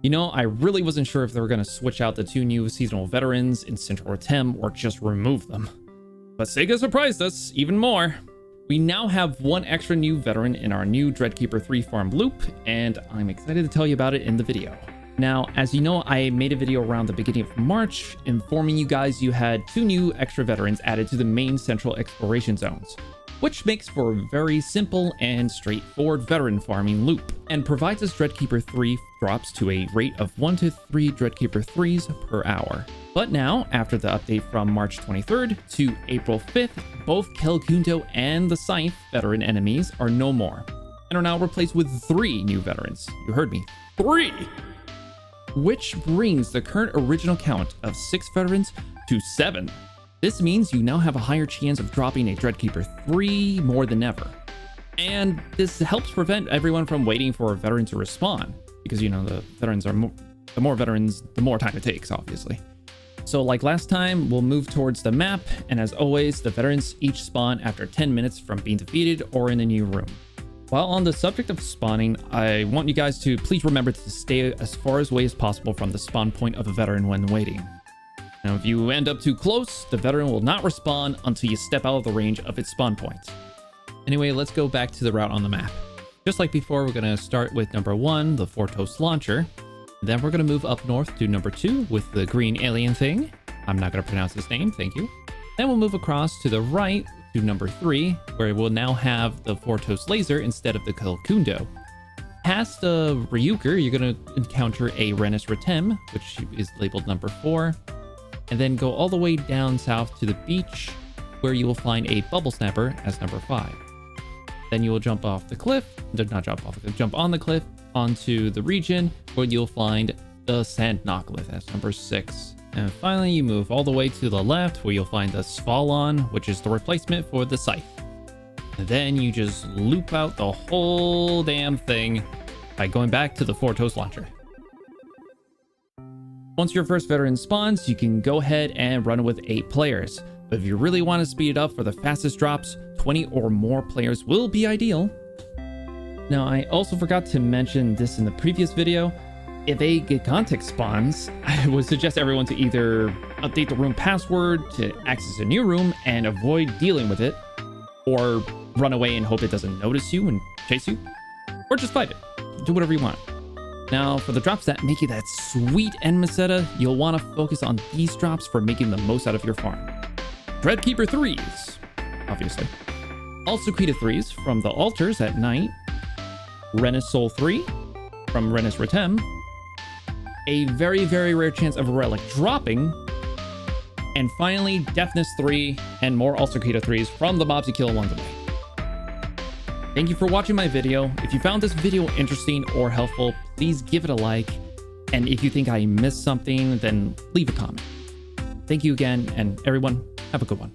You know, I really wasn't sure if they were going to switch out the 2 new seasonal veterans in Central Retem or just remove them. But Sega surprised us even more. We now have 1 extra new veteran in our new Dreadkeeper 3 farm loop, and I'm excited to tell you about it in the video. Now, as you know, I made a video around the beginning of March informing you guys you had 2 new extra veterans added to the main central exploration zones, which makes for a very simple and straightforward veteran farming loop, and provides us Dreadkeeper 3 drops to a rate of 1 to 3 Dreadkeeper 3s per hour. But now, after the update from March 23rd to April 5th, both Kelkundo and the Scythe veteran enemies are no more, and are now replaced with 3 new veterans. You heard me, 3! Which brings the current original count of 6 veterans to 7. This means you now have a higher chance of dropping a Dreadkeeper 3 more than ever. And this helps prevent everyone from waiting for a veteran to respawn, because, you know, the more veterans, the more time it takes, obviously. So like last time, we'll move towards the map, and as always, the veterans each spawn after 10 minutes from being defeated or in a new room. While on the subject of spawning, I want you guys to please remember to stay as far away as possible from the spawn point of a veteran when waiting. Now, if you end up too close, the veteran will not respawn until you step out of the range of its spawn point. Anyway, let's go back to the route on the map. Just like before, we're going to start with number 1, the Fortos Launcher. Then we're going to move up north to number 2 with the green alien thing. I'm not going to pronounce his name, thank you. Then we'll move across to the right to number 3, where we'll now have the Fortos Laser instead of the Kelkundo. Past the Ryuker, you're going to encounter a Renus Retem, which is labeled number 4. And then go all the way down south to the beach, where you will find a Bubble Snapper as number 5. Then you will jump off the cliff, jump on the cliff onto the region, where you'll find the Sand Nogleth as number 6. And finally, you move all the way to the left, where you'll find the Svauron, which is the replacement for the Scythe. And then you just loop out the whole damn thing by going back to the Fortos Launcher. Once your first veteran spawns, you can go ahead and run with 8 players. But if you really want to speed it up for the fastest drops, 20 or more players will be ideal. Now, I also forgot to mention this in the previous video. If a Gigantic spawns, I would suggest everyone to either update the room password to access a new room and avoid dealing with it, or run away and hope it doesn't notice you and chase you, or just fight it. Do whatever you want. Now, for the drops that make you that sweet end meseta, you'll want to focus on these drops for making the most out of your farm. Dreadkeeper 3s, obviously. Also Sequita 3s from the altars at night. Renus Soul 3 from Renus Retem. A very, very rare chance of a relic dropping. And finally, Deafness 3 and more also Sequita 3s from the mobs you kill along the way. Thank you for watching my video. If you found this video interesting or helpful, please give it a like. And if you think I missed something, then leave a comment. Thank you again, and everyone, have a good one.